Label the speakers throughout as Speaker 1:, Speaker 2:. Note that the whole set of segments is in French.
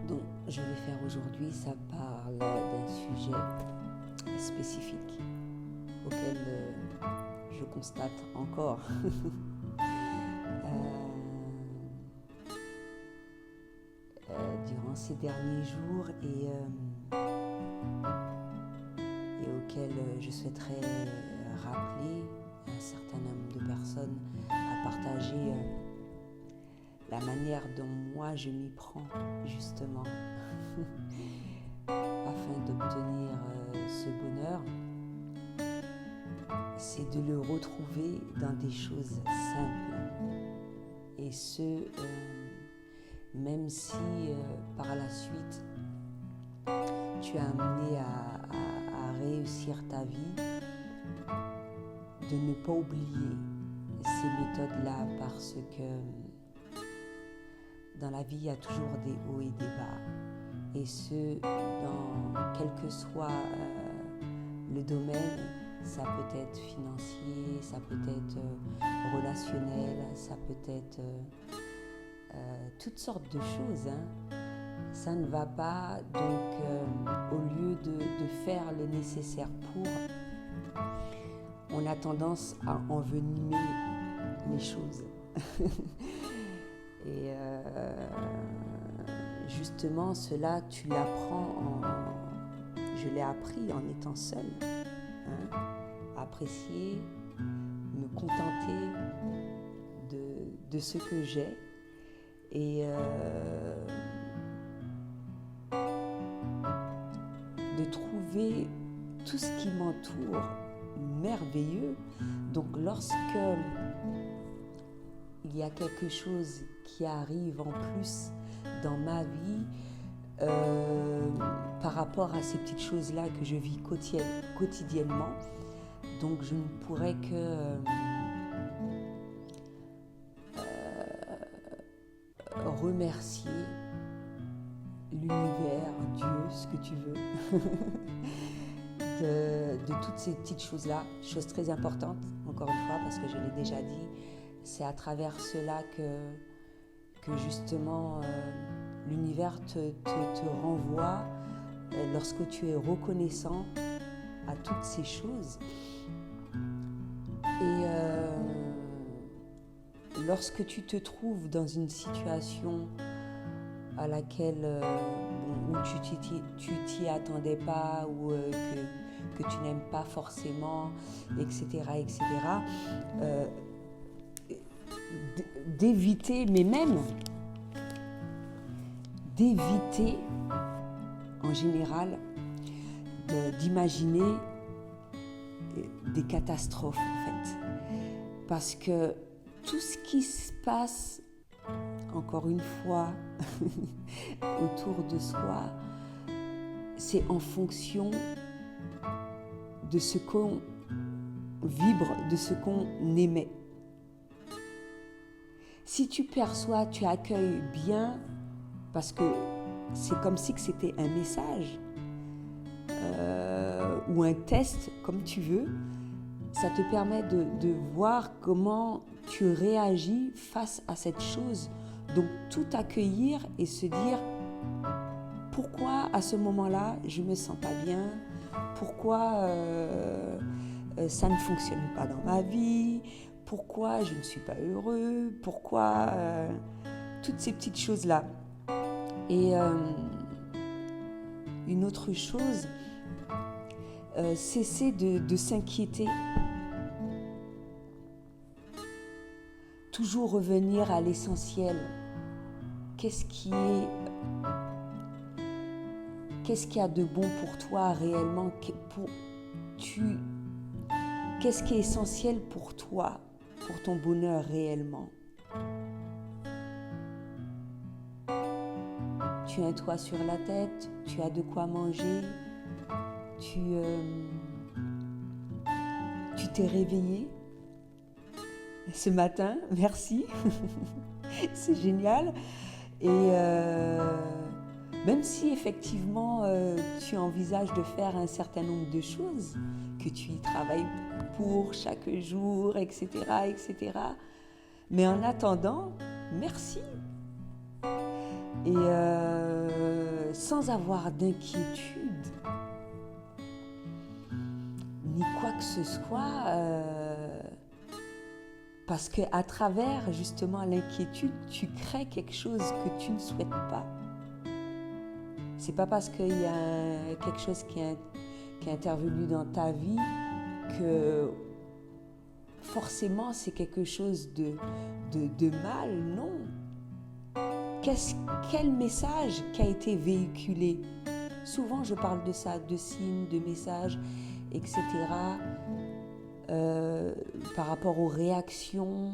Speaker 1: dont je vais faire aujourd'hui, ça parle d'un sujet spécifique auquel je constate encore durant ces derniers jours et auquel je souhaiterais rappeler un certain nombre de personnes à partager la manière dont moi je m'y prends justement afin d'obtenir ce bonheur, c'est de le retrouver dans des choses simples. Et ce, même si par la suite tu es amené à réussir ta vie, de ne pas oublier ces méthodes-là parce que dans la vie, il y a toujours des hauts et des bas. Et ce, dans quel que soit le domaine, ça peut être financier, ça peut être relationnel, ça peut être toutes sortes de choses. Ça ne va pas, donc au lieu de faire le nécessaire pour, on a tendance à envenimer les choses. Et justement, cela, tu l'apprends je l'ai appris en étant seule. Apprécier, me contenter de ce que j'ai et de trouver tout ce qui m'entoure merveilleux. Donc lorsque il y a quelque chose qui arrive en plus dans ma vie par rapport à ces petites choses-là que je vis quotidiennement, donc je ne pourrais que remercier l'univers, Dieu, ce que tu veux, de toutes ces petites choses-là, choses très importantes, encore une fois, parce que je l'ai déjà dit, c'est à travers cela que justement l'univers te renvoie lorsque tu es reconnaissant à toutes ces choses. Et lorsque tu te trouves dans une situation à laquelle où tu t'y attendais pas ou que tu n'aimes pas forcément, etc., d'éviter, mais même d'éviter en général d'imaginer des catastrophes en fait. Parce que tout ce qui se passe, encore une fois, autour de soi, c'est en fonction de ce qu'on vibre, de ce qu'on émet. Si tu perçois, tu accueilles bien, parce que c'est comme si que c'était un message ou un test, comme tu veux, ça te permet de voir comment tu réagis face à cette chose. Donc tout accueillir et se dire pourquoi à ce moment-là je me sens pas bien, pourquoi ça ne fonctionne pas dans ma vie, pourquoi je ne suis pas heureux, pourquoi toutes ces petites choses-là. Et une autre chose, cesser de s'inquiéter. Toujours revenir à l'essentiel. Qu'est-ce qu'il y a de bon pour toi réellement? Qu'est-ce qui est essentiel pour toi, pour ton bonheur réellement? Tu as un toit sur la tête, tu as de quoi manger, tu t'es réveillé ce matin, merci, c'est génial. Et même si effectivement tu envisages de faire un certain nombre de choses, que tu y travailles pour chaque jour, etc., mais en attendant, merci. Et sans avoir d'inquiétude, ni quoi que ce soit, parce qu'à travers justement l'inquiétude, tu crées quelque chose que tu ne souhaites pas. C'est pas parce qu'il y a quelque chose qui est intervenu dans ta vie que forcément c'est quelque chose de mal, non. Quel message qui a été véhiculé? Souvent je parle de ça, de signes, de messages, etc. Par rapport aux réactions,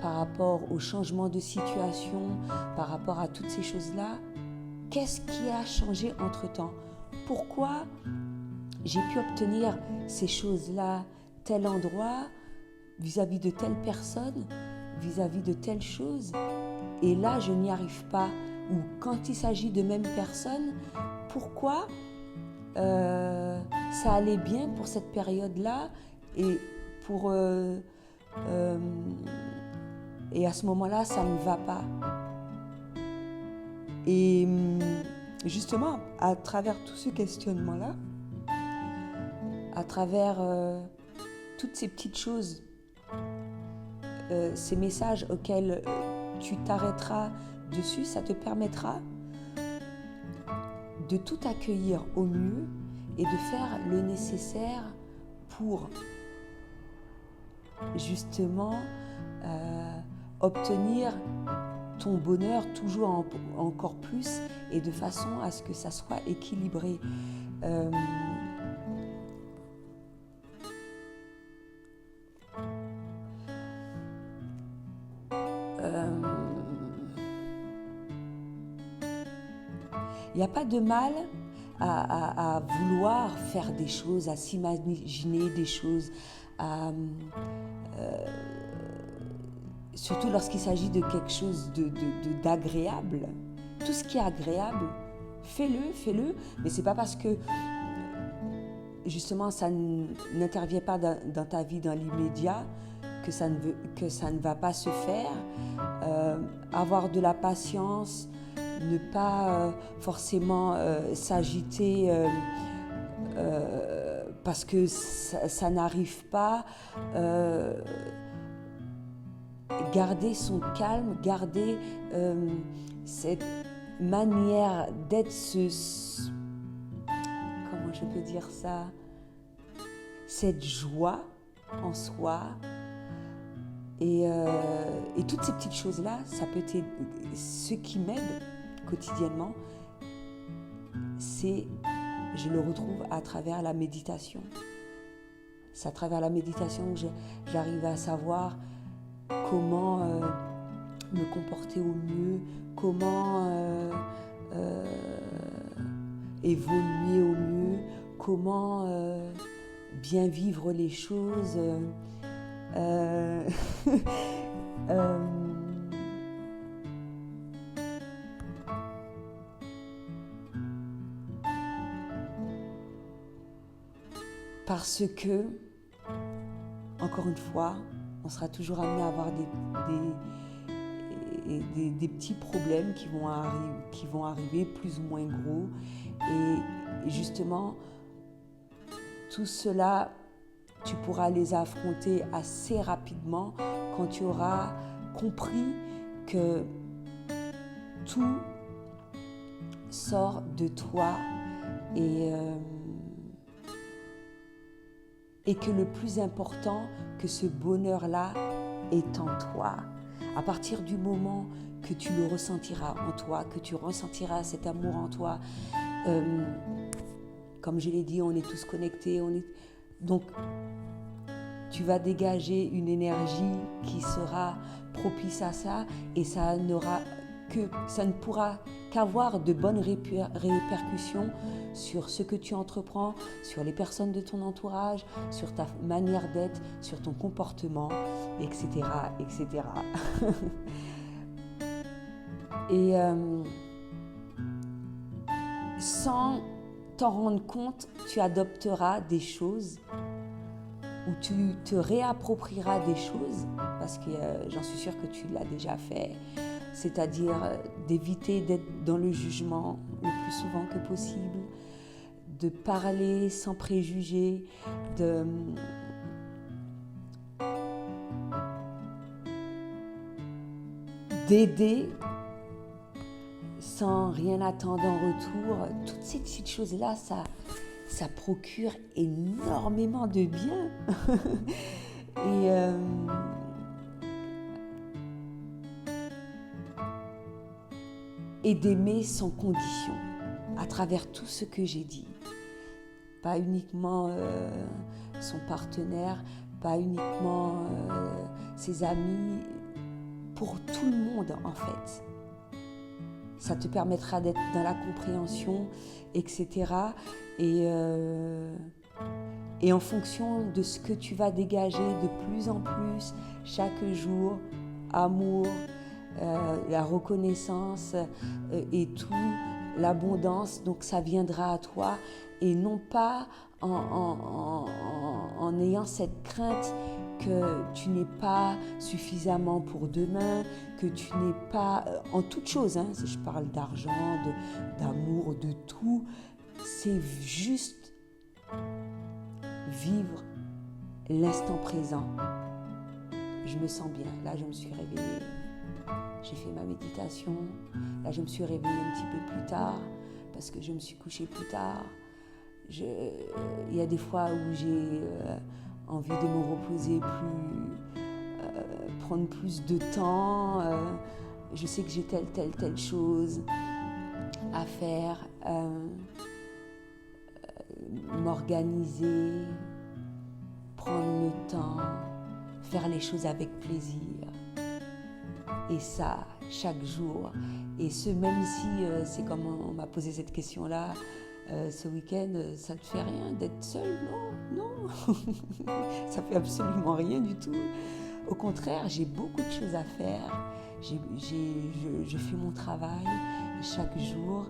Speaker 1: par rapport au changement de situation, par rapport à toutes ces choses-là. Qu'est-ce qui a changé entre-temps? Pourquoi j'ai pu obtenir ces choses-là, tel endroit, vis-à-vis de telle personne, vis-à-vis de telle chose, et là je n'y arrive pas? Ou quand il s'agit de même personne, pourquoi ça allait bien pour cette période-là et et à ce moment-là ça ne va pas? Et justement, à travers tout ce questionnement-là, à travers toutes ces petites choses, ces messages auxquels tu t'arrêteras dessus, ça te permettra de tout accueillir au mieux et de faire le nécessaire pour justement obtenir ton bonheur toujours encore plus et de façon à ce que ça soit équilibré. Il n'y a pas de mal à vouloir faire des choses, à s'imaginer des choses, surtout lorsqu'il s'agit de quelque chose d'agréable. Tout ce qui est agréable, fais-le, mais c'est pas parce que justement ça n'intervient pas dans ta vie dans l'immédiat que ça ne va pas se faire. Avoir de la patience, ne pas forcément s'agiter parce que ça n'arrive pas. Garder son calme, garder cette manière d'être, comment je peux dire ça, cette joie en soi. Et toutes ces petites choses-là, ça peut être ce qui m'aide quotidiennement, je le retrouve à travers la méditation. C'est à travers la méditation que j'arrive à savoir comment me comporter au mieux, comment évoluer au mieux, comment bien vivre les choses. Parce que, encore une fois, on sera toujours amené à avoir des petits problèmes qui vont arriver plus ou moins gros. Et justement, tout cela, tu pourras les affronter assez rapidement quand tu auras compris que tout sort de toi et que le plus important, que ce bonheur-là est en toi. À partir du moment que tu le ressentiras en toi, que tu ressentiras cet amour en toi, comme je l'ai dit, on est tous connectés, donc tu vas dégager une énergie qui sera propice à ça et ça ne pourra qu'avoir de bonnes répercussions sur ce que tu entreprends, sur les personnes de ton entourage, sur ta manière d'être, sur ton comportement, etc. etc. Et sans t'en rendre compte, tu adopteras des choses où tu te réapproprieras des choses, parce que j'en suis sûre que tu l'as déjà fait, c'est-à-dire d'éviter d'être dans le jugement le plus souvent que possible, de parler sans préjugés, d'aider sans rien attendre en retour. Toutes ces petites choses-là, ça procure énormément de bien. Et d'aimer sans condition, à travers tout ce que j'ai dit. Pas uniquement son partenaire, pas uniquement ses amis, pour tout le monde en fait. Ça te permettra d'être dans la compréhension, etc. Et en fonction de ce que tu vas dégager de plus en plus, chaque jour, amour, la reconnaissance et tout, l'abondance, donc ça viendra à toi et non pas en ayant cette crainte que tu n'es pas suffisamment pour demain, que tu n'es pas en toute chose, hein, si je parle d'argent, d'amour, de tout, c'est juste vivre l'instant présent. Je me sens bien, là je me suis réveillée, j'ai fait ma méditation, là je me suis réveillée un petit peu plus tard parce que je me suis couchée plus tard. Il y a des fois où j'ai envie de me reposer plus, prendre plus de temps. Je sais que j'ai telle chose à faire, m'organiser, prendre le temps, faire les choses avec plaisir. Et ça, chaque jour. Et ce, même si c'est comme on m'a posé cette question-là, ce week-end, ça ne te fait rien d'être seule? Non. Ça ne fait absolument rien du tout. Au contraire, j'ai beaucoup de choses à faire. Je fais mon travail chaque jour.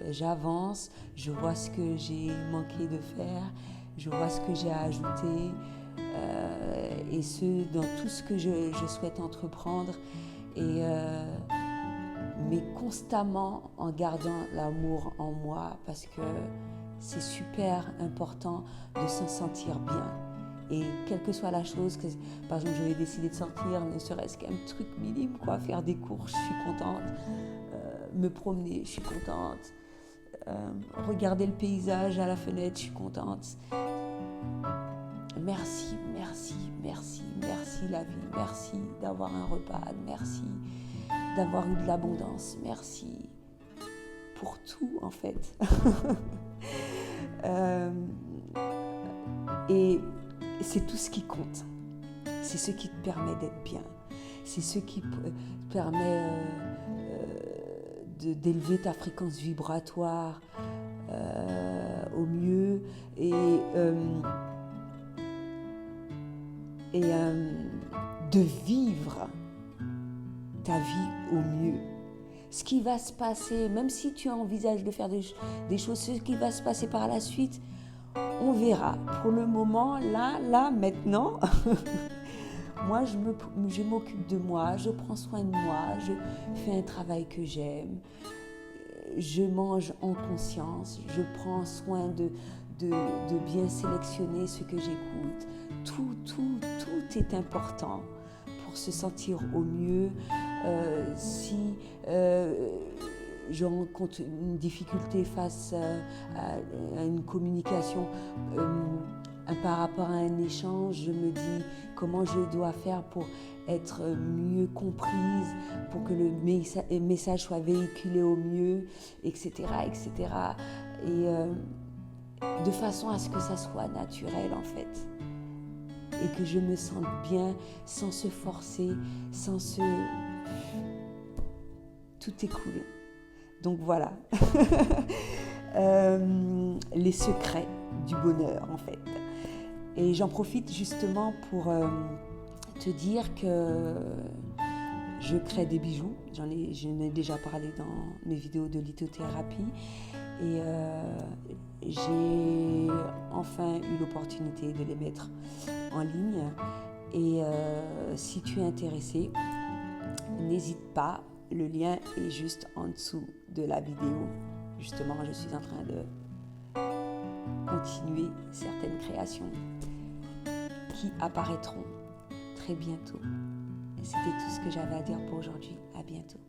Speaker 1: J'avance, je vois ce que j'ai manqué de faire, je vois ce que j'ai à ajouter. Et ce, dans tout ce que je souhaite entreprendre. Mais constamment en gardant l'amour en moi parce que c'est super important de se sentir bien. Et quelle que soit la chose, par exemple, je vais décider de sortir, ne serait-ce qu'un truc minime, faire des courses, je suis contente. Me promener, je suis contente. Regarder le paysage à la fenêtre, je suis contente. Merci la vie, merci d'avoir un repas, merci d'avoir eu de l'abondance, merci pour tout en fait. Et c'est tout ce qui compte, c'est ce qui te permet d'être bien, c'est ce qui te permet d'élever ta fréquence vibratoire au mieux et de vivre ta vie au mieux. Ce qui va se passer, même si tu envisages de faire des choses, ce qui va se passer par la suite, on verra. Pour le moment, là, maintenant, moi, je m'occupe de moi, je prends soin de moi, je fais un travail que j'aime, je mange en conscience, je prends soin de bien sélectionner ce que j'écoute. Tout est important pour se sentir au mieux. Si je rencontre une difficulté face à une communication par rapport à un échange, je me dis comment je dois faire pour être mieux comprise, pour que le message soit véhiculé au mieux, etc. Et de façon à ce que ça soit naturel en fait. Et que je me sente bien sans se forcer, Tout est cool. Donc voilà. Les secrets du bonheur en fait. Et j'en profite justement pour te dire que je crée des bijoux. J'en ai déjà parlé dans mes vidéos de lithothérapie. Et j'ai enfin eu l'opportunité de les mettre en ligne. Et si tu es intéressé, n'hésite pas, le lien est juste en dessous de la vidéo. Justement, je suis en train de continuer certaines créations qui apparaîtront très bientôt. Et c'était tout ce que j'avais à dire pour aujourd'hui. À bientôt.